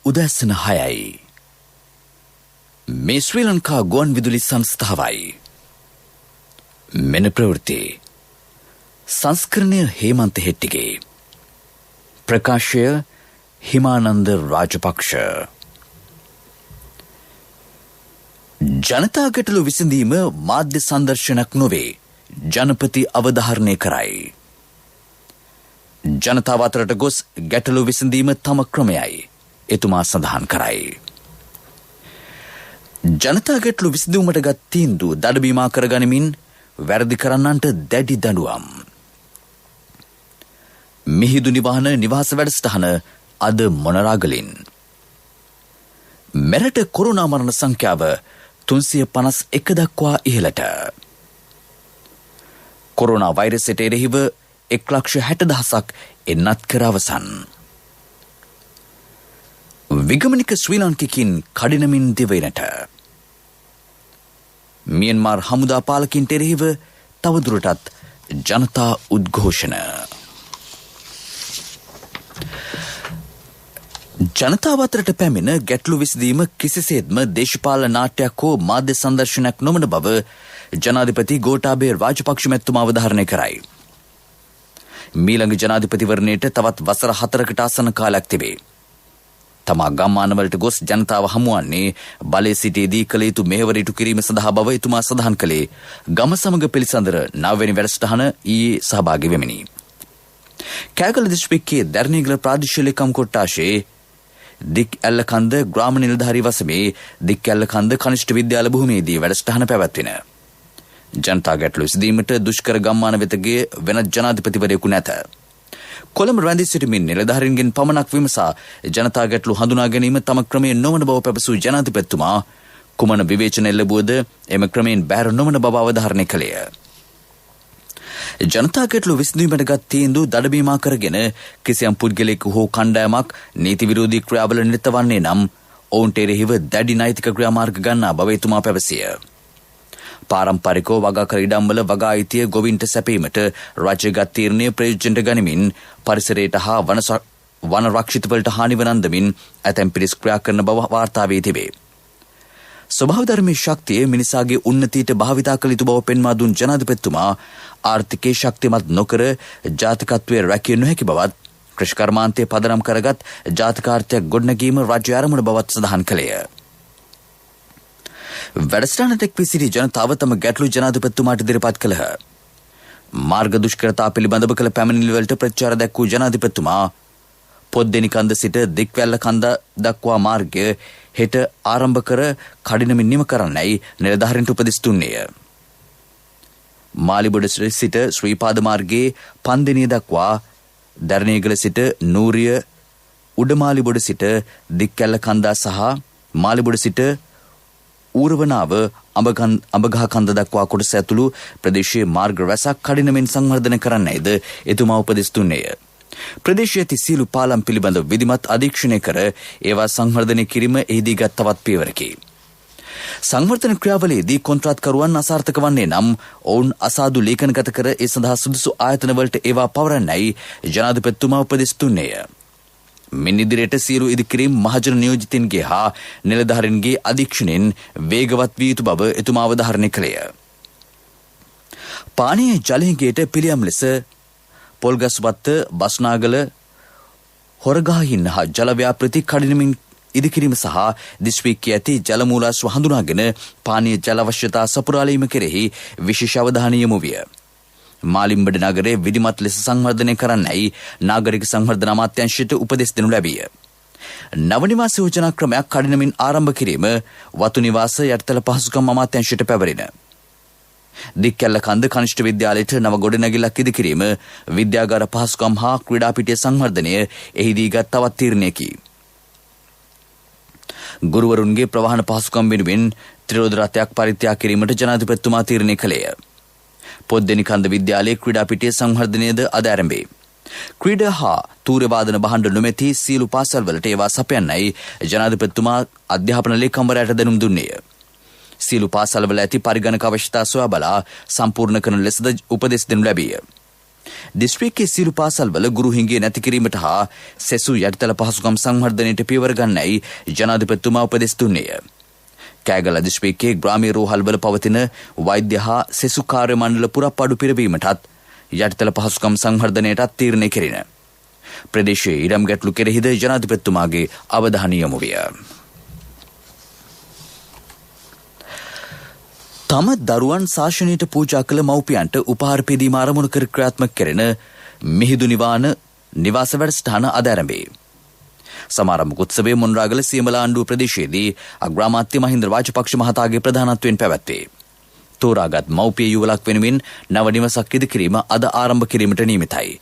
උදැසන 6යි. මේ ශ්‍රී ලංකා ගුවන් විදුලි සංස්ථාවයි. මෙන ප්‍රවෘත්ති සංස්කරණය හේමන්ත හෙට්ටිගේ. ප්‍රකාශය හිමානන්ද රාජපක්ෂ. ජනතා ගැටලු විසඳීම මාධ්‍ය සංදර්ශනයක් නොවේ, ජනපති අවධාරණය කරයි. ජනතාව අතරට ගොස් ගැටලු විසඳීම තම ක්‍රමයයි, එතුමා සඳහන් කරයි. ජනතා ගැටලු විසඳීමට ගත් තීන්දුව දඩබීමා කරගනිමින් වැරදි කරන්නන්ට දැඩි දඬුවම්. මිහිඳු නිවහන නිවාස වැඩසටහන අද මොනරාගලින්. මෙරට කොරෝනා මරණ සංඛ්‍යාව 351 දක්වා ඉහළට. කොරෝනා වෛරසයට එරෙහිව 1,60,000ක් එන්නත් කර අවසන්. විගමනික ශ්‍රී ලාංකිකින් කඩිනමින් දිවයිනට. මියන්මාර් හමුදා පාලකින්ට එරෙහිව තවදුරටත් ජනතා උද්ඝෝෂණ. ජනතාව අතරට පැමිණ ගැටලු විසඳීම කිසිසේත්ම දේශපාලන නාට්‍යයක් හෝ මාධ්‍ය සංදර්ශනයක් නොවන බව ජනාධිපති ගෝඨාභය රාජපක්ෂ මැතිතුමා අවධාරණය කරයි. මීළඟ ජනාධිපතිවරණයට තවත් වසර 4කට ආසන්න කාලයක් තිබේ. තමා ගම්මානවලට ගොස් ජනතාව හමුවන්නේ බලයේ සිටේදී කළ යුතු මෙහෙවර ඉටු කිරීම සඳහා බව එතුමා සඳහන් කළේ ගම සමග පිළිසඳර 9 වෙනි වැඩසටහන ඊයේ සහභාගී වෙමිනි. කෑගල දිස්ත්‍රික්කයේ දැරණියගල ප්‍රාදේශීය ලේකම් කොට්ටාශයේ දික් ඇල්ලකන්ද ග්‍රාම නිලධාරී වසමේ දික් ඇල්ලකන්ද කනිෂ්ඨ විද්‍යාල භූමියේදී වැඩසටහන පැවැත්වින. ජනතා ගැටලු විසඳීමට දුෂ්කර ගම්මාන වෙත ගිය වෙනත් ජනාධිපතිවරයෙකු නැත. කොළඹ රැඳී සිටිමින් නිලධාරීන්ගෙන් පමණක් විමසා ජනතා ගැටලු හඳුනා ගැනීම තම ක්‍රමයෙන් නොවන බව පැවසූ ජනාධිපතිතුමා කුමන විවේචන එල්ලබුවද එම ක්‍රමයෙන් බැහැර නොවන බව අවධාරණය කළේය. ජනතා ගැටලු විසඳීමට ගත් තීන්දුව දඩබීමා කරගෙන කිසියම් පුද්ගලයෙකු හෝ කණ්ඩායමක් නීති විරෝධී ක්‍රියාවල නිරත වන්නේ නම් ඔවුන්ට එරෙහිව දැඩි නෛතික ක්‍රියාමාර්ග ගන්නා බව එතුමා පැවසිය. පාරම්පරිකව වගා කර ඉඩම්වල වගා අයිතිය ගොවින්ට සැපීමට රජගත් තීරණය ප්‍රයෝජනට ගනිමින් පරිසරයට හා වන රක්ෂිතවලට හානි වන අන්දමින් ඇතැම් පිරිස් ක්‍රියා කරන බව වාර්තා වී තිබේ. ස්වභාව ධර්මයේ ශක්තිය මිනිසාගේ උන්නතියට භාවිතා කළ යුතු බව පෙන්වා දුන් ජනාධිපතිතුමා ආර්ථිකයේ ශක්තිමත් නොකර ජාතිකත්වයේ රැකිය නොහැකි බවත් කෘෂිකර්මාන්තයේ පදනම් කරගත් ජාතිකාර්ථයක් ගොඩනැගීම රාජ්‍ය ආරමුණ බවත් සඳහන් කළේය. වැඩසටහනට එක් වී සිටි ජනතාව තම ගැටලු ජනාධිපතිතුමාට ඉදිරිපත් කළහ. මාර්ග දුෂ්කරතා පිළිබඳව කළ පැමිණිලිවලට ප්‍රතිචාර දැක්වූ ජනාධිපතිතුමා පොද්දෙනි කන්ද සිට දික්වැල්ල කන්ද දක්වා මාර්ගය හෙට ආරම්භ කර කඩිනමින් නිම කරන්නයි නිලධාරීන්ට උපදෙස් දුන්නේය. මාලිබොඩ සිට ශ්‍රීපාද මාර්ගයේ පන්දෙනිය දක්වා දැරණියගල සිට නූරිය උඩමාලිබොඩ සිට දික්කැල්ල කන්දා සහ මාලිබොඩ සිට ඌරවනාව අඹගහ කන්ද දක්වා කොටස ඇතුළු ප්‍රදේශයේ මාර්ග රැසක් කඩිනමින් සංවර්ධනය කරන්නයිද එතුමා උපදෙස් දුන්නේය. ප්‍රදේශයේ ඇති සියලු පාලම් පිළිබඳ විධිමත් අධීක්ෂණය කර ඒවා සංවර්ධනය කිරීම එහිදී ගත් තවත් පියවරකි. සංවර්ධන ක්‍රියාවලියේදී කොන්ත්‍රාත්කරුවන් අසාර්ථක වන්නේ නම් ඔවුන් අසාදු ලේඛනගත කර ඒ සඳහා සුදුසු ආයතනවලට ඒවා පවරන්නයි ජනාධිපතිතුමා උපදෙස් දුන්නේය. මින් ඉදිරියට සියලු ඉදිකිරීම් මහජන නියෝජිතින්ගේ හා නිලධාරීන්ගේ අධීක්ෂණයෙන් වේගවත් විය යුතු බව එතුමා අවධාරණය කළේය. පානීය ජලහිඟයට පිළියම් ලෙස පොල්ගස්වත්ත බස්නාගල හොරගාහින් හා ජල ව්‍යාපෘති කඩිනමින් ඉදිකිරීම සහ දිස්ත්‍රික්කයේ ඇති ජල මූලාශ්‍ර හඳුනාගෙන පානීය ජල අවශ්‍යතා සපුරාලීම කෙරෙහි විශේෂ අවධානය යොමු විය. මාලිම්බඩ නගරයේ විධිමත් ලෙස සංවර්ධනය කරන්නයි නාගරික සංවර්ධන අමාත්‍යාංශයට උපදෙස් දෙනු ලැබිය. නව නිවාස යෝජනා ක්‍රමයක් කඩිනමින් ආරම්භ කිරීම වතු නිවාස යටිතල පහසුකම් අමාත්‍යාංශයට පැවරෙන. දික්කැල්ල කන්ද කනිෂ්ඨ විද්‍යාලයට නව ගොඩනැගිල්ලක් ඉදිකිරීම විද්‍යාගාර පහසුකම් හා ක්‍රීඩා පිටිය සංවර්ධනය එහිදී ගත් තවත් තීරණයකි. ගුරුවරුන්ගේ ප්‍රවාහන පහසුකම් වෙනුවෙන් ත්‍රිරෝද රථයක් පරිත්‍යාග කිරීමට ජනාධිපතිතුමා තීරණය කළේය. පොද්දෙනි කන්ද විද්‍යාලයේ ක්‍රීඩා පිටිය සංවර්ධනයද අද ආරම්භේ. ක්‍රීඩා හා තූර්ය වාදන භාණ්ඩ නොමැති සියලු පාසල්වලට ඒවා සපයන්නයි ජනාධිපතිතුමා අධ්‍යාපන ලේකම්වරයාට දැනුම් දුන්නේය. සියලු පාසල්වල ඇති පරිගණක අවශ්‍යතා සොයා බලා සම්පූර්ණ කරන ලෙසද උපදෙස් දෙනු ලැබිය. දිස්ත්‍රික්කයේ සියලු පාසල්වල ගුරු හිඟය නැති කිරීමට හා සෙසු යටිතල පහසුකම් සංවර්ධනයට පියවර ගන්නයි ජනාධිපතිතුමා උපදෙස් දුන්නේය. කෑගල දිස්ත්‍රික්කයේ ග්‍රාමීය රෝහල්වල පවතින වෛද්‍ය හා සෙසු කාර්ය මණ්ඩල පුරප්පාඩු පිරවීමටත් යටිතල පහසුකම් සංවර්ධනයටත් තීරණය කෙරිණ. ප්‍රදේශයේ ඉඩම් ගැටලු කෙරෙහිද ජනාධිපතිතුමාගේ අවධානය යොමු විය. තම දරුවන් ශාසනයට පූජා කළ මව්පියන්ට උපහාර පෙදීම ආරමුණු කර ක්‍රියාත්මක කෙරෙන මිහිඳු නිවාස වැඩසටහන අද ආරම්භේ. සමාරම්භ උත්සවයේ මොණරාගල සියමල ආණ්ඩුව ප්‍රදේශයේදී අග්‍රාමාත්‍ය මහින්ද රාජපක්ෂ මහතාගේ ප්‍රධානත්වයෙන් පැවැත්වේ. තෝරාගත් මව්පිය යුවලක් වෙනුවෙන් නව නිවසක් ඉදිකිරීම අද ආරම්භ කිරීමට නියමිතයි.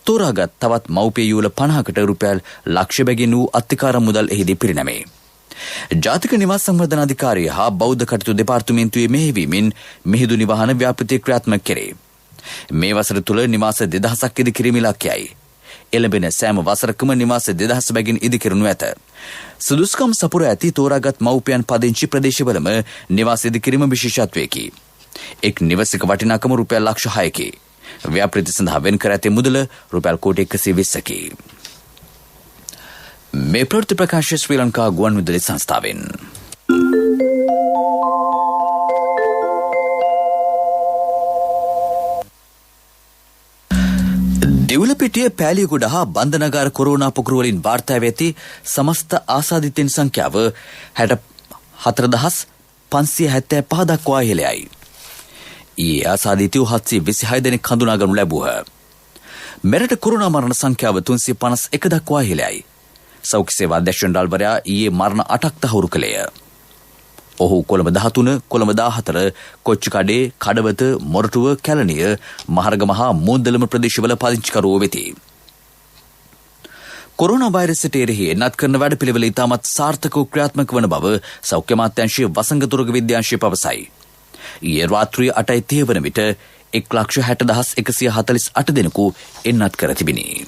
තෝරාගත් තවත් මව්පිය යුවල 50කට රුපියල් ලක්ෂ බැගින් වූ අත්තිකාර මුදල් එහිදී පිරිනැමේ. ජාතික නිවාස සංවර්ධන අධිකාරිය හා බෞද්ධ කටයුතු දෙපාර්තමේන්තුවේ මෙහෙයවීමෙන් මිහිඳු නිවහන ව්‍යාපෘතිය ක්‍රියාත්මක කෙරේ. මේ වසර තුළ නිවාස 2000ක් ඉදිකිරීම ඉලක්කයයි. එළඹෙන සෑම වසරකම නිවාස 2000 බැගින් ඉදිකරනු ඇත. සුදුසුකම් සපුර ඇති තෝරාගත් මව්පියන් පදිංචි ප්‍රදේශවලම නිවාස ඉදිකිරීම විශේෂත්වයකි. එක් නිවසක වටිනාකම රුපියල් ලක්ෂ 6කි. ව්‍යාපෘති සඳහා වෙන් කර ඇති මුදල රුපියල් කෝටි 120කි. මේ ප්‍රවෘත්ති ප්‍රකාශය ශ්‍රී ලංකා ගුවන්විදුලි සංස්ථාවෙන්. දෙවුලපිටිය පෑලියගොඩ හා බන්ධනගාර කොරෝනා පොකුරු වලින් වාර්තා වෙති සමස්ත ආසාදිතයින් සංඛ්‍යාව 64575 දක්වා ඉහළයි. ඊයේ ආසාදිතයෝ 726 දෙනෙක් හඳුනා ගනු ලැබුව. මෙරට කොරෝනා මරණ සංඛ්‍යාව 351 දක්වා ඉහළයි. සෞඛ්‍ය සේවා අධ්‍යක්ෂ ජෙනරාල්වරයා ඊයේ මරණ 8ක් තහවුරු කළේය. ඔහු කොළඹ 13, කොළඹ 14, කොච්චිකඩේ, කඩවත, මොරටුව, කැලණිය, මහරගම හා මූන්දලම ප්‍රදේශවල පදිංචිකරුවෝ වෙති. කොරෝනා වෛරසයට එරෙහි එන්නත් කරන වැඩපිළිවෙල ඉතාමත් සාර්ථකව ක්‍රියාත්මක වන බව සෞඛ්‍ය අමාත්‍යාංශයේ වසංගතුරුග විද්‍යාංශය පවසයි. ඊයේ රාත්‍රිය 8:30 වන විට 1,60,148 දෙනෙකු එන්නත් කර තිබිනි.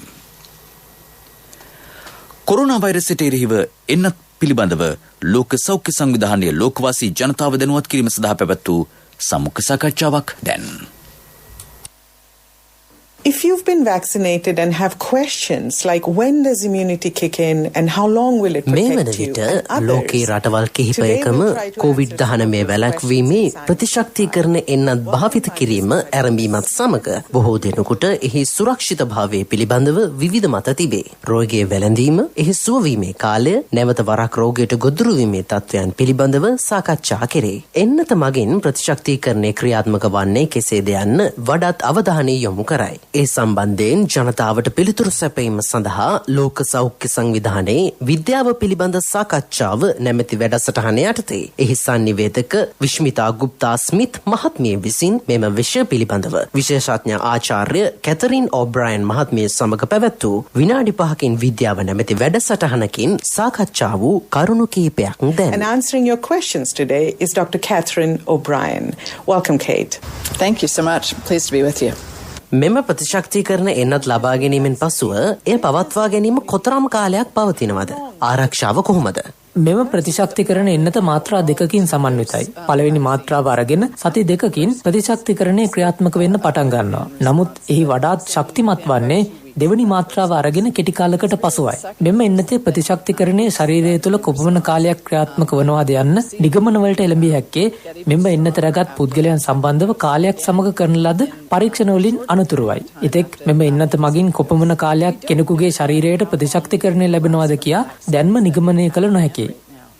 කොරෝනා වෛරසයට එරෙහිව එන්නත් පිළිබඳව ලෝක සෞඛ්‍ය සංවිධානයේ ලෝකවාසී ජනතාව දැනුවත් කිරීම සඳහා පැවැත් වූ සම්මුඛ සාකච්ඡාවක් දැන්. If you've been vaccinated and have questions like when does immunity kick in and how long will it protect you and others, ලෝකේ රටවල් කිහිපයකම COVID-19 වැළැක්වීමේ ප්‍රතිශක්තිකරණ එන්නත් භාවිත කිරීම ආරම්භීමත් සමග බොහෝ දෙනෙකුට එහි සුරක්ෂිතභාවය පිළිබඳව විවිධ මත තිබේ. රෝගයේ වැළඳීම, එහි සුවවීමේ කාලය, නැවත වරක් රෝගයට ගොදුරු වීමේ තත්ත්වයන් පිළිබඳව සාකච්ඡා කෙරේ. එන්නත මගින් ප්‍රතිශක්තිකරණය ක්‍රියාත්මක වන්නේ කෙසේද යන්න වඩාත් අවධානය යොමු කරයි. ඒ සම්බන්ධයෙන් ජනතාවට පිළිතුරු සැපයීම සඳහා ලෝක සෞඛ්‍ය සංවිධානයේ විද්‍යාව පිළිබඳ සාකච්ඡාව නැමැති වැඩසටහන යටතේ එහි සංනිවේදක විශ්මිතා ගුප්තා ස්මිත් මහත්මිය විසින් මෙම විෂය පිළිබඳව විශේෂඥ ආචාර්ය කැතරින් ඔබ්‍රයන් මහත්මිය සමග පැවැත් වූ විනාඩි 5කින් විද්‍යාව නැමැති වැඩසටහනකින් සාකච්ඡා වූ කරුණු කිහිපයක් දැන්. And answering your questions today is Dr. Catherine O'Brien. Welcome, Kate. Thank you so much. Pleased to be with you. මෙම ප්‍රතිශක්තිකරණ එන්නත් ලබා ගැනීමෙන් පසුව එය පවත්වා ගැනීම කොතරම් කාලයක් පවතිනවද? ආරක්ෂාව කොහොමද? මෙම ප්‍රතිශක්තිකරණ එන්නත මාත්‍රා දෙකකින් සමන්විතයි. පළවෙනි මාත්‍රාව අරගෙන සති දෙකකින් ප්‍රතිශක්තිකරණය ක්‍රියාත්මක වෙන්න පටන් ගන්නවා. නමුත් එහි වඩාත් ශක්තිමත් වන්නේ දෙවනි මාත්‍රාව අරගෙන කෙටි කාලයකට පසුවයි. මෙම එන්නතේ ප්‍රතිශක්තිකරණයේ ශරීරය තුළ කොපමණ කාලයක් ක්‍රියාත්මක වනවාද යන්න නිගමන වලට එළඹිය හැක්කේ මෙම එන්නත රැගත් පුද්ගලයන් සම්බන්ධව කාලයක් සමග කරන ලද පරීක්ෂණ වලින් අනතුරුවයි. ඉතෙක් මෙම එන්නත මගින් කොපමණ කාලයක් කෙනෙකුගේ ශරීරයට ප්‍රතිශක්තිකරණය ලැබෙනවාද කියා දැන්ම නිගමනය කළ නොහැකියි.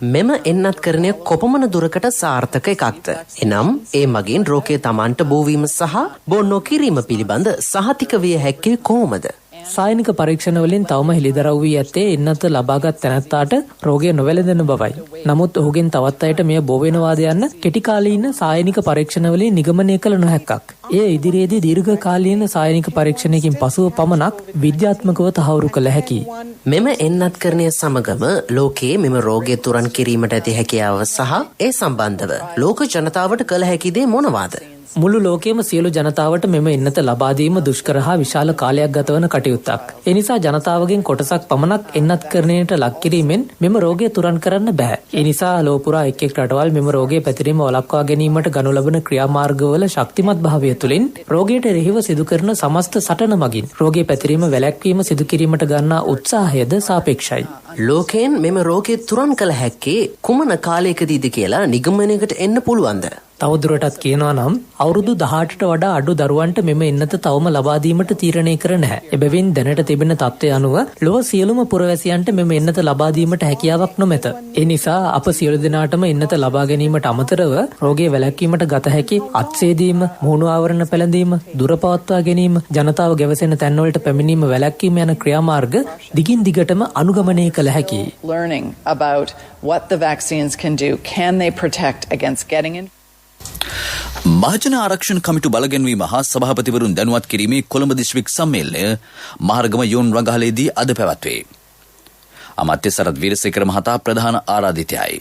මෙම එන්නත්කරණය කොපමණ දුරකට සාර්ථක එකක්ද? එනම් ඒ මගින් රෝගය Tamanට බෝවීම සහ බෝ නොකිරීම පිළිබඳ සහතික විය හැක්කේ කොහොමද? සායනික පරීක්ෂණ වලින් තවම හෙළිදරව් වී ඇත්තේ එන්නත ලබාගත් තැනැත්තාට රෝගය නොවැළඳෙන බවයි. නමුත් ඔහුගෙන් තවත් අයට මෙය බෝ වෙනවාද යන්න කෙටි කාලීන සායනික පරීක්ෂණ වලින් නිගමනය කළ නොහැක්කක්. එය ඉදිරියේදී දීර්ඝ කාලීන සායනික පරීක්ෂණයකින් පසුව පමණක් විද්‍යාත්මකව තහවුරු කළ හැකියි. මෙම එන්නත්කරණය සමගම ලෝකයේ මෙම රෝගය තුරන් කිරීමට ඇති හැකියාව සහ ඒ සම්බන්ධව ලෝක ජනතාවට කළ හැකි දේ මොනවාද? මුළු ලෝකයේම සියලු ජනතාවට මෙම එන්නත ලබා දීම දුෂ්කර හා විශාල කාලයක් ගතවන කටයුත්තක්. ඒ නිසා ජනතාවගෙන් කොටසක් පමණක් එන්නත්කරණයට ලක් කිරීමෙන් මෙම රෝගය තුරන් කරන්න බෑ. ඒ නිසා ලෝක පුරා එක් එක් රටවල් මෙම රෝගයේ පැතිරීම වළක්වා ගැනීමට ගනු ලබන ක්‍රියාමාර්ගවල ශක්තිමත් භාවය තුළින් රෝගයට එරෙහිව සිදු කරන සමස්ත සටන මගින් රෝගයේ පැතිරීම වැළැක්වීම සිදු කිරීමට ගන්නා උත්සාහයද සාපේක්ෂයි. ලෝකයෙන් මෙම රෝගය තුරන් කළ හැක්කේ කුමන කාලයකදීද කියලා නිගමනයකට එන්න පුළුවන්ද? තවදුරටත් කියනවා නම් අවුරුදු 18ට වඩා අඩු දරුවන්ට මෙම එන්නත තවම ලබා දීමට තීරණය කර නැහැ. එබැවින් දැනට තිබෙන තත්ත්වය අනුව ලොව සියලුම පුරවැසියන්ට මෙම එන්නත ලබා දීමට හැකියාවක් නොමැත. ඒ නිසා අප සියලු දෙනාටම එන්නත ලබා ගැනීමට අමතරව රෝගය වැළැක්වීමට ගත හැකි අත්සේදීම, මුහුණු ආවරණ පැළඳීම, දුර පවත්වා ගැනීම, ජනතාව ගැවසෙන තැන්වලට පැමිණීම වැළැක්වීම යන ක්‍රියාමාර්ග දිගින් දිගටම අනුගමනය කළ හැකියි. Learning about what the vaccines can do. Can they protect against getting in? මහජන ආරක්ෂණ කමිටු බලගැන්වීම හා සභාපතිවරුන් දැනුවත් කිරීමේ කොළඹ දිස්ත්‍රික් සම්මේලනය මහරගම යොන් රඟහලේදී අද පැවැත්වේ. අමාත්‍ය සරත් වීරසේකර මහතා ප්‍රධාන ආරාධිතයයි.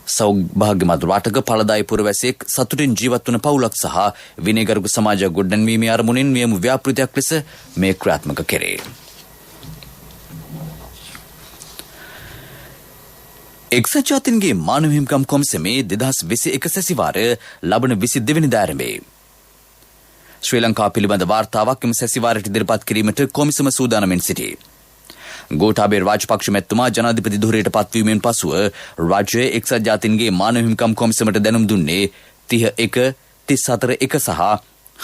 සෞභාග්‍යමත් රටක ඵලදායී පුරවැසියෙක් සතුටින් ජීවත් වන පවුලක් සහ විනයගරුක සමාජයක් ගොඩනැන්වීමේ අරමුණින් නියම ව්‍යාපෘතියක් ලෙස මේ ක්‍රියාත්මක කෙරේ. එක්සත් ජාතීන්ගේ මානව හිමිකම් කොමිසමේ 2021 සැසිවාරය ලබන 22 වෙනිදා ආරම්භයි. ශ්‍රී ලංකාව පිළිබඳ වාර්තාවක් එම සැසිවාරයට ඉදිරිපත් කිරීමට කොමිසම සූදානම්ෙන් සිටී. ගෝඨාභය රාජපක්ෂ මැතිතුමා ජනාධිපති ධුරයට පත්වීමෙන් පසුව රාජ්‍යයේ එක්සත් ජාතීන්ගේ මානව හිමිකම් කොමිසමට දැනුම් දුන්නේ 31, 34 සහ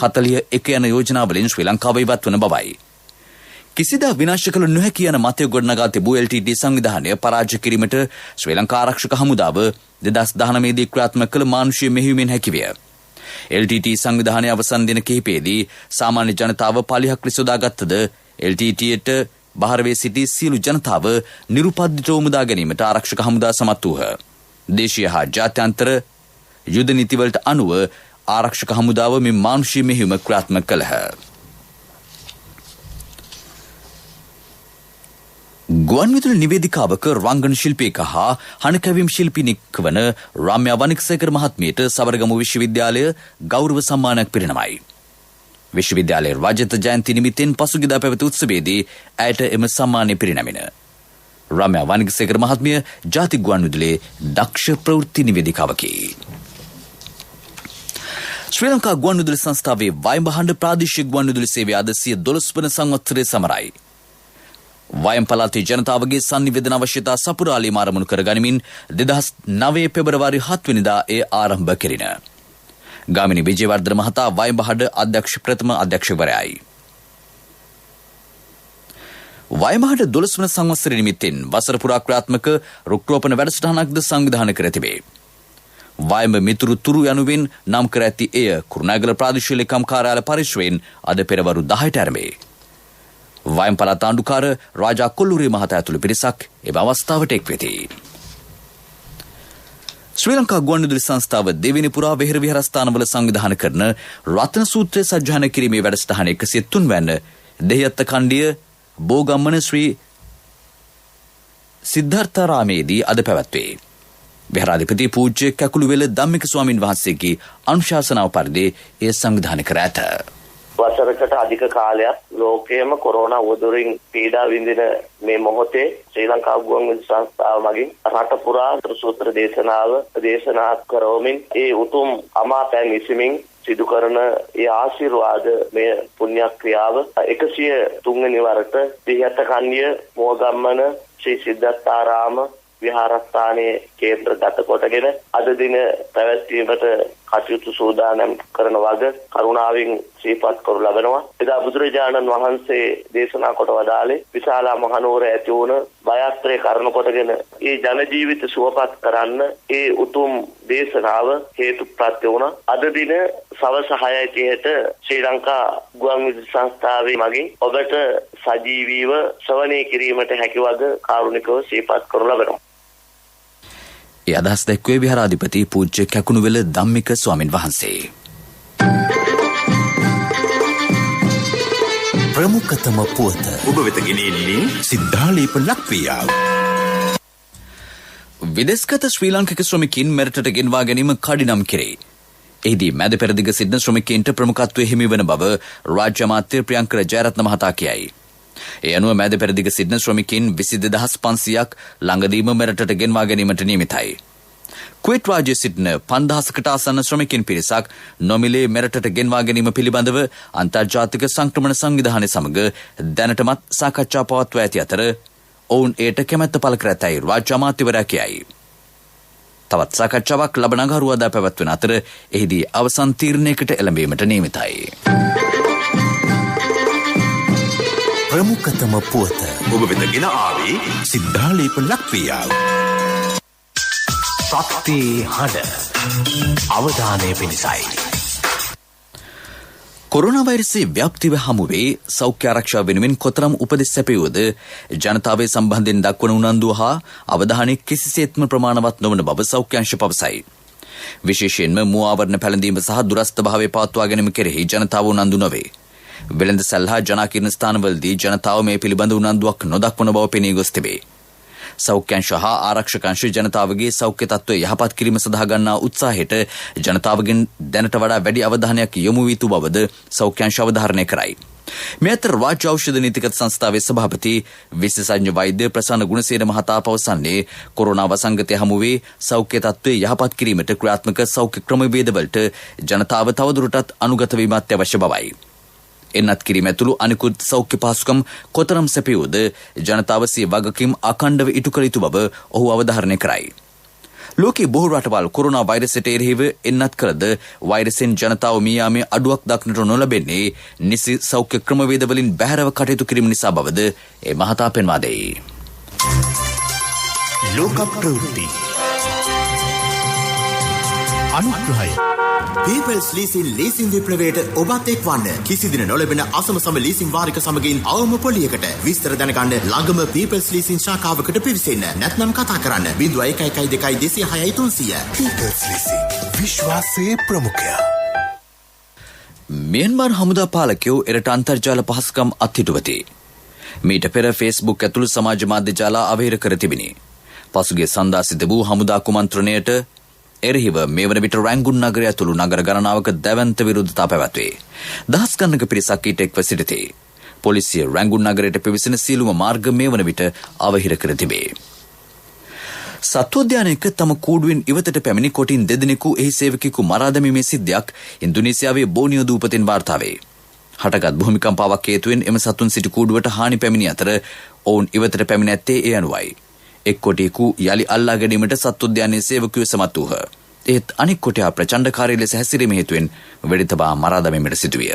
41 යන යෝජනාවලින් ශ්‍රී ලංකාව ඉවත් වන බවයි. කිසිදා විනාශ කළ නොහැකි යන මතය ගොඩනගා තිබූ LTT සංවිධානය පරාජය කිරීමට ශ්‍රී ලංකා ආරක්ෂක හමුදාව 2019 දී ක්‍රියාත්මක කළ මානුෂීය මෙහෙයුමෙන් හැකිවිය. LTT සංවිධානයේ අවසන් දින කිහිපයේදී සාමාන්‍ය ජනතාව පලිහක් ලෙස යොදාගත්තද LTTට බාහිර වී සිටි සියලු ජනතාව නිරුපද්‍රිතව මුදා ගැනීමට ආරක්ෂක හමුදා සමත් වූහ. දේශීය හා ජාත්‍යන්තර යුද නීතිවලට අනුව ආරක්ෂක හමුදාව මේ මානුෂීය මෙහෙයුම ක්‍රියාත්මක කළහ. ගුවන් විදුලි නිවේදිකාවක රංගන ශිල්පියෙක් හා හණකැවීම් ශිල්පිනියක් වන රාම්‍යා වනික්සේකර මහත්මියට සබරගමු විශ්වවිද්‍යාලය ගෞරව සම්මානයක් පිරිනමයි. විශ්වවිද්‍යාලයේ රජත ජයන්ති නිමිත්තෙන් පසුගියදා පැවති උත්සවයේදී ඇයට එම සම්මානය පිරිනැමින. රාම්‍යා වනික්සේකර මහත්මිය ජාතික ගුවන් විදුලියේ දක්ෂ ප්‍රවෘත්ති නිවේදිකාවකි. ශ්‍රී ලංකා ගුවන් විදුලි සංස්ථාවේ වයඹහඬ ප්‍රාදේශීය ගුවන් විදුලි සේවය අද 112 වන සංවත්සරය සමරයි. වයම් පළාතේ ජනතාවගේ සංනිවේදන අවශ්‍යතා සපුරාලීම ආරමුණු කර ගනිමින් 2009 පෙබරවාරි 7 වෙනිදා ඒ ආරම්භ කෙරින. ගාමිණී විජේවර්ධන මහතා වයඹහඬ අධ්‍යක්ෂ ප්‍රථම අධ්‍යක්ෂකවරයායි. වයඹහඬ 12 වන සංවත්සරය නිමිත්තෙන් වසර පුරා ක්‍රියාත්මක රුක් රෝපණ වැඩසටහනක්ද සංවිධානය කර තිබේ. වයඹ මිතුරු තුරු යනුවෙන් නම් කර ඇති එය කුරුණෑගල ප්‍රාදේශීය ලේකම් කාර්යාලය පරිශ්‍රයෙන් අද පෙරවරු 10ට ආරම්භයි. වයම් පළාත් ආණ්ඩුකාර රාජා කොල්ලුරේ මහතා ඇතුළු පිරිසක් එම අවස්ථාවට එක් වෙති. ශ්‍රී ලංකා ගුවන් විදුලි සංස්ථාව දෙවෙනි පුරා වෙහෙර විහාරස්ථානවල සංවිධානය කරන රත්න සූත්‍රය සජ්ජායනා කිරීමේ වැඩසටහන 103 වැන්න දෙහිඅත්ත කණ්ඩිය බෝගම්මන ශ්‍රී සිද්ධාර්ථාරාමේදී අද පැවැත්වේ. විහාරාධිපති පූජ්‍ය කැකුළුවෙල ධම්මික ස්වාමින් වහන්සේගේ අනුශාසනාව පරිදි එය සංවිධානය කර ඇත. වසරකට අධික කාලයක් ලෝකයේම කොරෝනා උවදුරින් පීඩා විඳින මේ මොහොතේ ශ්‍රී ලංකා ගුවන් විදුලි සංස්ථාව මගින් රට පුරා සූත්‍ර දේශනාව දේශනා කරවමින් ඒ උතුම් අමාපැන් ඉසිමින් සිදු කරන ඒ ආශිර්වාද මේ පුණ්‍ය ක්‍රියාව 103 වෙනි වරට දෙහිඅත්ත කන්දිය මෝගම්මන ශ්‍රී සිද්ධාර්ථාරාම විහාරස්ථානයේ කේන්ද්‍රගත කොටගෙන අද දින පැවැත්වීමට කටයුතු සූදානම් කරන වග කරුණාවෙන් සිහිපත් කරු ලබනවා. එදා බුදුරජාණන් වහන්සේ දේශනා කොට වදාළේ විශාල මහනුවර ඇති වුණ බයත්‍රේ කරුණ කොටගෙන ඒ ජන ජීවිත සුවපත් කරන්න ඒ උතුම් දේශනාව හේතුප්‍රත්‍ය වුණා. අද දින සවස් 6:30ට ශ්‍රී ලංකා ගුවන් විදුලි සංස්ථාවේ මගින් ඔබට සජීවීව ශ්‍රවණය කිරීමට හැකි වග කාරුණිකව සිහිපත් කරු ලබනවා. ඒ අදහස් දැක්වේ විහාරාධිපති පූජ්‍ය කැකුණුවෙල ධම්මික ස්වාමින් වහන්සේ. ප්‍රමුඛතම පුවත ඔබ වෙත ගෙනෙන්නේ සිද්ධාලේප ලක්වියාව. විදේශගත ශ්‍රී ලාංකික ශ්‍රමිකයින් මෙරටට ගෙන්වා ගැනීම කඩිනම් කෙරේ. එහිදී මැද පෙරදිග සිටින ශ්‍රමිකයින්ට ප්‍රමුඛත්වයේ හිමි වන බව රාජ්‍ය අමාත්‍ය ප්‍රියංකර ජයරත්න මහතා කියයි. ඒ අනුව මැද පෙරදිග සිටින ශ්‍රමිකයින් 22500ක් ළඟදීම මෙරටට ගෙන්වා ගැනීමට නියමිතයි. කුවේට් රාජ්‍යයේ සිටින 5000කට ආසන්න ශ්‍රමිකින් පිරිසක් නොමිලේ මෙරටට ගෙන්වා ගැනීම පිළිබඳව අන්තර්ජාතික සංක්‍රමණ සංවිධානය සමග දැනටමත් සාකච්ඡා පවත්වා ඇති අතර ඔවුන් එයට කැමැත්ත පළ කර ඇතැයි රාජ්‍ය අමාත්‍යවරයා කියයි. තවත් සාකච්ඡාවක් ලබන අඟහරුවාදා පැවැත්වෙන අතර එහිදී අවසන් තීරණයකට එළඹීමට නියමිතයි. ප්‍රමුඛතම පුවත ඔබ වෙතගෙන ආවේ සිද්ධාලේප ලක්වියාව. සත්‍ය හඬ අවධානය පිණිසයි. කොරෝනා වෛරසයේ ව්‍යාප්තිව හමුවේ සෞඛ්‍ය ආරක්ෂාව වෙනුවෙන් කොතරම් උපදෙස් සැපයුවද ජනතාවේ සම්බන්ධයෙන් දක්වන උනන්දුව හා අවධානය කිසිසේත්ම ප්‍රමාණවත් නොවන බව සෞඛ්‍ය අංශ පවසයි. විශේෂයෙන්ම මුව ආවරණ පැළඳීම සහ දුරස්ථ භාවය පවත්වා ගැනීම කෙරෙහි ජනතාව උනන්දු නොවේ. වෙළඳ සැල් හා ජනාකීර්ණ ස්ථානවලදී ජනතාව මේ පිළිබඳ උනන්දුවක් නොදක්වන බව පෙනී ගොස් තිබේ. සෞඛ්‍ය අංශ හා ආරක්ෂක අංශ ජනතාවගේ සෞඛ්‍ය තත්ත්වය යහපත් කිරීම සඳහා ගන්නා උත්සාහයට ජනතාවගෙන් දැනට වඩා වැඩි අවධානයක් යොමු වී තිබු බවද සෞඛ්‍ය අංශ අවධාරණය කරයි. මේ අතර රාජ්‍ය ඖෂධ නීතිගත සංස්ථාවේ සභාපති විශේෂඥ වෛද්‍ය ප්‍රසන්න ගුණසේන මහතා පවසන්නේ කොරෝනා වසංගතය හමුවේ සෞඛ්‍ය තත්ත්වය යහපත් කිරීමට ක්‍රියාත්මක සෞඛ්‍ය ක්‍රමවේදවලට ජනතාව තවදුරටත් අනුගත වීම අත්‍යවශ්‍ය බවයි. එන්නත් කිරීම ඇතුළු අනිකුත් සෞඛ්‍ය පහසුකම් කොතරම් සැපයුවද ජනතාව සිය වගකීම් අඛණ්ඩව ඉටු කළ යුතු බව ඔහු අවධාරණය කරයි. ලෝකයේ බොහෝ රටවල් කොරෝනා වෛරසයට එරෙහිව එන්නත් කළද වෛරසෙන් ජනතාව මියාමේ අඩුවක් දක්නට නොලැබෙන්නේ නිසි සෞඛ්‍ය ක්‍රමවේදවලින් බැහැරව කටයුතු කිරීම නිසා බවද ඒ මහතා පෙන්වා දෙයි. ලෝක ප්‍රවෘත්ති අනුග්‍රහය People's Leasing ලීසින් විප්ලවයට ඔබත් එක්වන්න. කිසිදින නොලැබෙන අසමසම ලීසින් වාරික සමගින් අවම පොලියකට විස්තර දැනගන්න ළඟම People's Leasing ශාඛාවකට පිවිසෙන්න. නැත්නම් කතා කරන්න 0112266300. People's Leasing විශ්වාසයේ ප්‍රමුඛයා. මියන්මාර් හමුදා පාලකයෝ එරට අන්තර්ජාල පහසුකම් අත්හිටුවති. මීට පෙර Facebook ඇතුළු සමාජ මාධ්‍ය ජාලා අවහිර කර තිබිණි. පසුගිය සඳහා සිදු වූ හමුදා කුමන්ත්‍රණයට එරෙහිව මේ වන විට රැංගුන් නගරය ඇතුළු නගර ගණනාවක දැවැන්ත විරෝධතා පැවැත්වේ. දහස් ගණනක පිරිසක් ඊට එක්ව සිටිති. පොලිසිය රැංගුන් නගරයට පිවිසෙන සියලුම මාර්ග මේ වන විට අවහිර කර තිබේ. සත්වෝද්‍යානයක තම කූඩුවෙන් ඉවතට පැමිණි කොටින් දෙදෙනෙකු එහි සේවකයෙකු මරා දැමීමේ සිද්ධියක් ඉන්දුනීසියාවේ බෝනියෝ දූපතෙන් වාර්තා වේ. හටගත් භූමිකම්පාවක් හේතුවෙන් එම සතුන් සිටි කූඩුවට හානි පැමිණි අතර ඔවුන් ඉවතට පැමිණ ඇත්තේ ඒ අනුවයි. එක් කොටියෙකු යලි අල්ලා ගැනීමට සත්වෝද්‍යානයේ සේවකයෝ සමත් වූහ. ඒත් අනෙක් කොටයා ප්‍රචණ්ඩකාරී ලෙස හැසිරීම හේතුවෙන් වෙඩි තබා මරා දැමීමට සිදුවිය.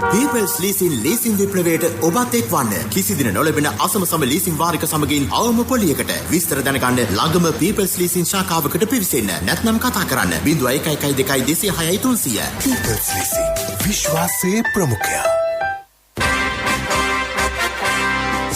People's Leasing ලීසින් විප්ලවයට ඔබත් එක්වන්න. කිසිදින නොලැබෙන අසමසම ලීසින් වාරික සමගින් අවම පොලියකට විස්තර දැනගන්න ළඟම People's Leasing ශාඛාවකට පිවිසෙන්න. නැත්නම් කතා කරන්න 0112266300. People's Leasing විශ්වාසයේ ප්‍රමුඛයා.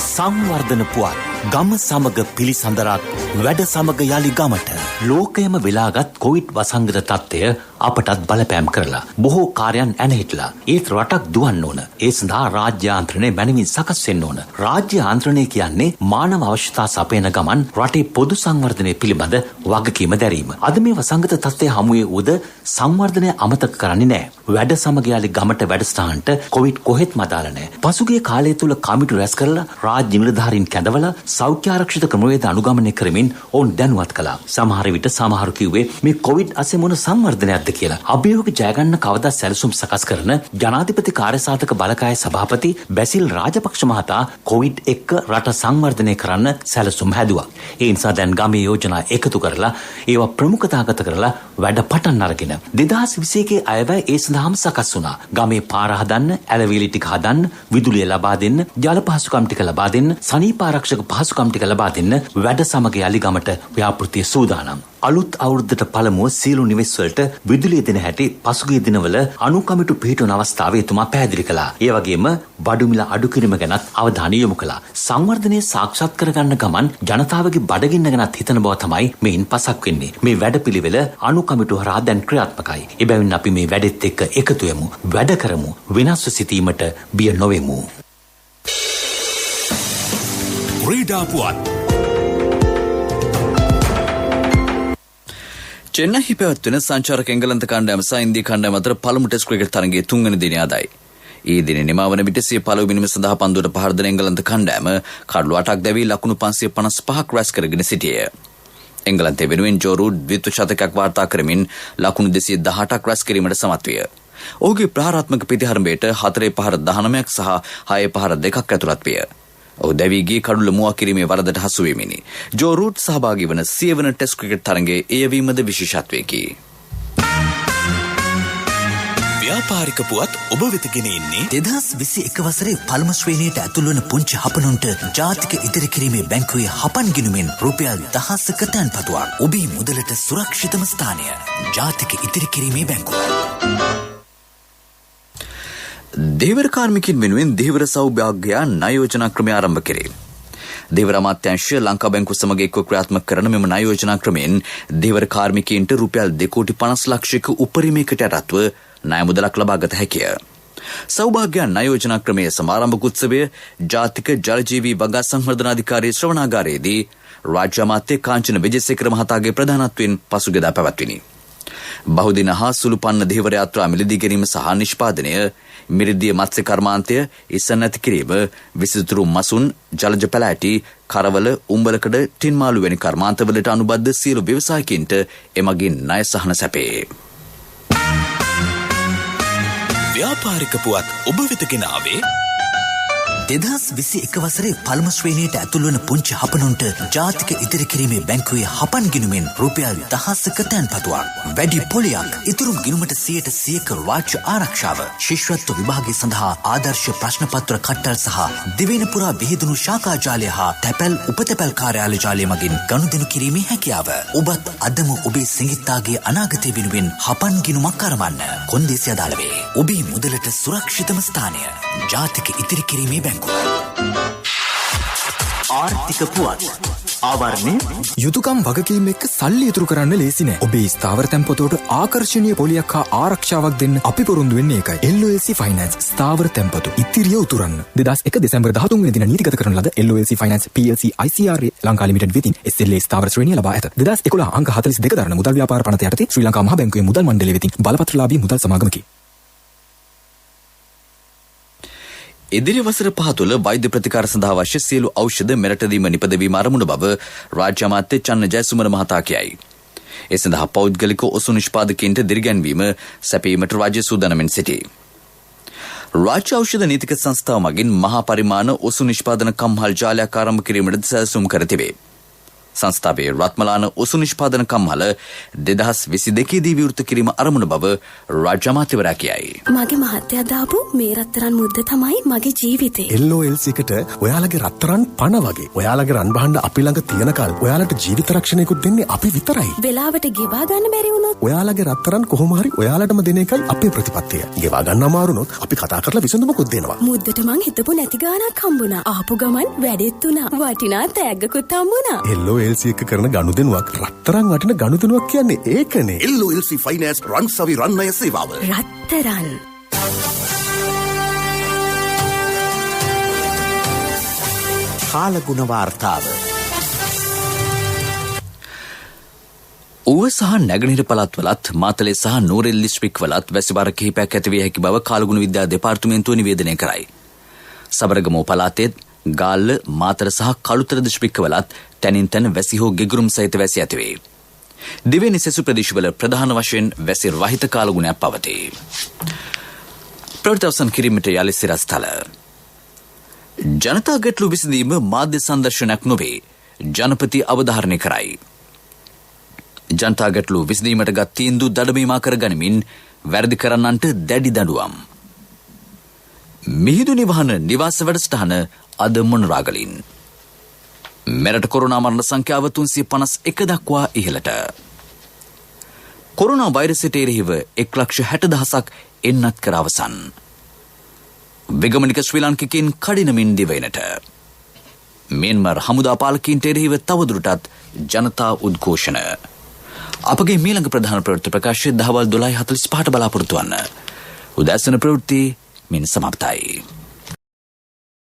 සංවර්ධන පුවත් ගම සමග පිළිසඳරක් වැඩ සමග යලි ගමට ලෝකයම වෙලාගත් කොවිඩ් වසංගත තත්ත්වය අපටත් බලපෑම් කරලා බොහෝ කාර්යයන් ඇනහිටලා ඒත් රටක් දුවන්න ඕන. ඒ සඳහා රාජ්‍ය ආන්ත්‍රණය මැනවින් සකස් වෙන්න ඕන. රාජ්‍ය ආන්ත්‍රණය කියන්නේ මානව අවශ්‍යතා සපයන ගමන් රටේ පොදු සංවර්ධනය පිළිබඳ වගකීම දැරීම. අද මේ වසංගත තත්ත්වය හමුවේ උද සංවර්ධනය අමතක කරන්නේ නැහැ. වැඩ සමග යලි ගමට වැඩසටහනට කොවිඩ් කොහෙත්ම අදාළ නැහැ. පසුගිය කාලය තුල කමිටු රැස් කරලා රාජ්‍ය නිලධාරීන් කැඳවලා සෞඛ්‍ය ආරක්ෂිත ක්‍රමවේද අනුගමනය කරමින් ඔවුන් දැනුවත් කළා. සමහර විට සමහරු කිව්වේ මේ කොවිඩ් අසේ මොන සංවර්ධනයක්ද කියලා. අභියෝග ජයගන්න කවදා සැලසුම් සකස් කරන ජනාධිපති කාර්යසාධක බලකායේ සභාපති බැසිල් රාජපක්ෂ මහතා කොවිඩ් එක්ක රට සංවර්ධනය කරන්න සැලසුම් හැදුවා. ඒ නිසා දැන් ගමේ යෝජනා එකතු කරලා ඒවා ප්‍රමුඛතාගත කරලා වැඩ පටන් අරගෙන 2021 අයවැය ඒ සඳහාම සකස් වුණා. ගමේ පාර හදන්න, ඇලවිලි ටික හදන්න, විදුලිය ලබා දෙන්න, ජල පහසුකම් ටික ලබා දෙන්න, සනීප ආරක්ෂක පහසුකම් ටික ලබා දෙන්න වැඩ සමග යලි ගමට ව්‍යාපෘතිය සූදානම්. අලුත් අවුරුද්දට පළමුව සියලු නිවෙස් වලට විදුලිය දෙන හැටි පසුගිය දිනවල අනුකමිටු පිහිටුවන අවස්ථාවේ එතුමා පැහැදිලි කළා. ඒ වගේම බඩු මිල අඩු කිරීම ගැනත් අවධානය යොමු කළා. සංවර්ධනය සාක්ෂාත් කරගන්න ගමන් ජනතාවගේ බඩගින්න ගැනත් හිතන බව තමයි මේන් පසක් වෙන්නේ. මේ වැඩපිළිවෙල අනුකමිටු හරහා දැන් ක්‍රියාත්මකයි. එබැවින් අපි මේ වැඩෙත් එක්ක එකතු වෙමු, වැඩ කරමු, වෙනස්ව සිටීමට බිය නොවෙමු. ක්‍රීඩා පුවත් චෙන්නයි පැවැත්වෙන සංචාරක එංගලන්ත කණ්ඩායම සහ ඉන්දියා කණ්ඩායම අතර පළමු ටෙස්ට් ක්‍රිකට් තරගයේ 3 වෙනි දිනය අදයි. ඒ දිනේ නිමවන විට සිය පළවෙනි දිනම සඳහා පන්දුවට පහර දෙන එංගලන්ත කණ්ඩායම කඩලු 8ක් දැවී ලකුණු 555ක් රැස් කරගෙන සිටියේය. එංගලන්තයේ වෙනුවෙන් ජෝ රූට් ද්විත්ව ශතකයක් වාර්තා කරමින් ලකුණු 218ක් රැස් කිරීමට සමත් විය. ඔහුගේ ප්‍රහාරාත්මක පිටිහරඹයට 4 පහර 19ක් සහ 6 පහර 2ක් ඇතුළත් විය. ඔහු දැවී ගිය කඩුල මුවා කිරීමේ වරදට හසු වෙමිනි. ජෝ රූට් සහභාගී වන 100 වන ටෙස්ට් ක්‍රිකට් තරඟයේ එය වීමද විශේෂත්වයකි. ව්‍යාපාරික පුවත් ඔබ වෙත ගෙන එන්නේ 2021 වසරේ පළමු ශ්‍රේණියට ඇතුළු වන පුංචි හපනුන්ට ජාතික ඉදිරි කිරීමේ බැංකුවේ හපන් ගිණුමෙන් රුපියල් 1000ක තැන්පතුවක්. ඔබේ මුදලට සුරක්ෂිතම ස්ථානය ජාතික ඉදිරි කිරීමේ බැංකුව. දේවර කාර්මිකින් වෙනුවෙන් දේවර සෞභාග්‍ය ණය යෝජනා ක්‍රමය ආරම්භ කෙරේ. දේවර අමාත්‍යාංශය ලංකා බැංකුව සමග එක්ව ක්‍රියාත්මක කරන මෙම ණය යෝජනා ක්‍රමයෙන් දේවර කාර්මිකයින්ට රුපියල් 2.50 ලක්ෂයක උපරිමයකට යටත්ව ණය මුදලක් ලබාගත හැකිය. සෞභාග්‍ය ණය යෝජනා ක්‍රමයේ සමාරම්භක උත්සවය ජාතික ජලජීවී වගා සංවර්ධන අධිකාරියේ ශ්‍රවණාගාරයේදී රාජ්‍ය අමාත්‍ය කාංචන විජේසේකර මහතාගේ ප්‍රධානත්වයෙන් පසුගියදා පැවැත්විනි. බහුදින හා සුළුපන්න දේවර යාත්‍රා මිලදී ගැනීම සහ නිෂ්පාදනය, මිරිදිය මත්ස්‍ය කර්මාන්තය, ඉස්සන් නැති කිරීම, විසිතුරු මසුන්, ජලජ පැලෑටි, කරවල, උඹලකඩ, ටින් මාළු වැනි කර්මාන්තවලට අනුබද්ධ සියලු ව්‍යවසායකින්ට එමගින් ණය සහන සැපේ. ව්‍යාපාරික පුවත් ඔබ වෙත ගෙන ආවේ 2021 වසරේ පළමු ශ්‍රේණියට ඇතුළු වන පුංචි හපනුන්ට ජාතික ඉදිරි කිරීමේ බැංකුවේ හපන් ගිණුමෙන් රුපියල් 1000ක තැන්පතුවක්. වැඩි පොලියක්, ඉතුරු ගිණුමට 100% රාජ්‍ය ආරක්ෂාව, ශිෂ්‍යත්ව විභාගය සඳහා ආදර්ශ ප්‍රශ්න පත්‍ර කට්ටල් සහ දිවයින පුරා විහිදුණු ශාඛා ජාලය හා තැපැල් උපතැපැල් කාර්යාල ජාලය මගින් ගනුදෙනු කිරීමේ හැකියාව. ඔබත් අදම ඔබේ සිඟිත්තාගේ අනාගතය වෙනුවෙන් හපන් ගිණුමක් අරවන්න. කොන්දේසි අදාළ වේ. ඔබේ මුදලට සුරක්ෂිතම ස්ථානය ජාතික ඉදිරි කිරීමේ බැංකුව. ආර්ථික පුවත් ආවරණය යුතුයකම් වගකීම් එක්ක සල්ලි ඉතුරු කරන්න ලේසි නෑ. ඔබේ ස්ථාවර තැන්පතට ආකර්ෂණීය පොලියක් හා ආරක්ෂාවක් දෙන්න අපි පොරොන්දු වෙන්නේ ඒකයි. LOLC Finance ස්ථාවර තැන්පතු ඉතිරිය උතුරන්න. 2001 දෙසැම්බර් 13 වෙනි දින නීතිගත කරන ලද LOLC Finance PLC ICRA Lanka limited වෙතින් SLA ස්ථාවර ශ්‍රේණිය ලබා ඇත. 2011 අංක 42 දරන මුදල් ව්‍යාපාර පනත යටතේ ශ්‍රී ලංකා මහ බැංකුවේ මුදල් මණ්ඩලය වෙතින් බලපත්‍රලාභී මුදල් සමාගමකි. ඉදිරි වසර 5 තුළ වෛද්‍ය ප්‍රතිකාර සඳහා අවශ්‍ය සියලු ඖෂධ මෙරට දීම නිපදවීම ආරමුණු බව රාජ්‍ය අමාත්‍ය චන්න ජයසුමන මහතා කියයි. ඒ සඳහා පෞද්ගලික ඔසු නිෂ්පාදකයින්ට දිරිගැන්වීම සැපීමට රාජ්‍ය සූදානමින් සිටී. රාජ්‍ය ඖෂධ නීතික සංස්ථාව මගින් මහා පරිමාණ ඔසු නිෂ්පාදන කම්හල් ජාලයක් ආරම්භ කිරීමට සැලසුම් කර තිබේ. සංස්ථාවේ රත්මලාන ඔසු නිෂ්පාදන කම්හල 2022 දී විවෘත කිරීම ආරමුණු බව රාජ්‍ය අමාත්‍යවරයා කියයි. මගේ මහත්තයා දාපු මේ රත්තරන් මුද්ද තමයි මගේ ජීවිතේ. LOLC එකට ඔයාලගේ රත්තරන් පණ වගේ. ඔයාලගේ රන් බහන්න අපි ළඟ තියනකල් ඔයාලට ජීවිත රක්ෂණයකුත් දෙන්නේ අපි විතරයි. වෙලාවට ගෙවා ගන්න බැරි වුණොත් ඔයාලගේ රත්තරන් කොහොම හරි ඔයාලටම දෙන එකයි අපේ ප්‍රතිපත්තිය. ගෙවා ගන්න අමාරුනොත් අපි කතා කරලා විසඳුමකුත් දෙනවා. මුද්දට මං හිතපු නැති ගාණක් හම්බුණා. ආපු ගමන් වැඩෙත් උනා. වටිනා තෑග්ගකුත් හම්බුණා. LOLC එක කරන ගනුදෙනුවක් රත්තරන් වටින ගනුදෙනුවක් කියන්නේ ඒකනේ. LOLC Finance රන් සවි රන් ණය සේවාව. රත්තරන් කාලගුණ වාර්තාව. ඌව සහ නැගෙනහිර පළාත්වලත් මාතලේ සහ නූරෙල් දිස්ත්‍රික්කවලත් වැසිබර කිහිපයක් ඇති විය හැකි බව කාලගුණ විද්‍යා දෙපාර්තමේන්තුව නිවේදනය කරයි. සබරගමු පළාතේ ගාල්ල, මාතර සහ කළුතර දිස්ත්‍රික්කවලත් තැනින් තැන වැසි හෝ ගෙගුරුම් සහිත වැසි ඇතිවේ. දිවෙනි සෙසු ප්‍රදේශවල ප්‍රධාන වශයෙන් වැසි රහිත කාලගුණයක් පවතී. ප්‍රවෘත්ති අවසන් කිරීමට යලි සිරස්තල. ජනතා ගැටළු විසඳීම මාධ්‍ය සංදර්ශනයක් නොවේ. ජනපති අවධාරණය කරයි. ජනතා ගැටළු විසඳීමට ගත් තීන්දුව දඩමීමා කර ගනිමින් වැරදි කරන්නන්ට දැඩි දඬුවම්. මිහිඳු නිවහන නිවාස වැඩසටහන අද මොනරාගලින්. මෙරට කොරෝනා මරණ සංඛ්‍යාව 351 දක්වා ඉහළට. කොරෝනා වෛරසයට එරෙහිව 1,60,000ක් එන්නත් කර අවසන්. විගමනික ශ්‍රී ලාංකිකයින් කඩිනමින් දිවයිනට. මියන්මාර් හමුදා පාලකයින්ට එරෙහිව තවදුරටත් ජනතා උද්ඝෝෂණ. අපගේ මීළඟ ප්‍රධාන ප්‍රවෘත්ති ප්‍රකාශය දහවල් 12:45ට බලාපොරොත්තු වන්න. උදෑසන ප්‍රවෘත්ති මින් සමාප්තයි.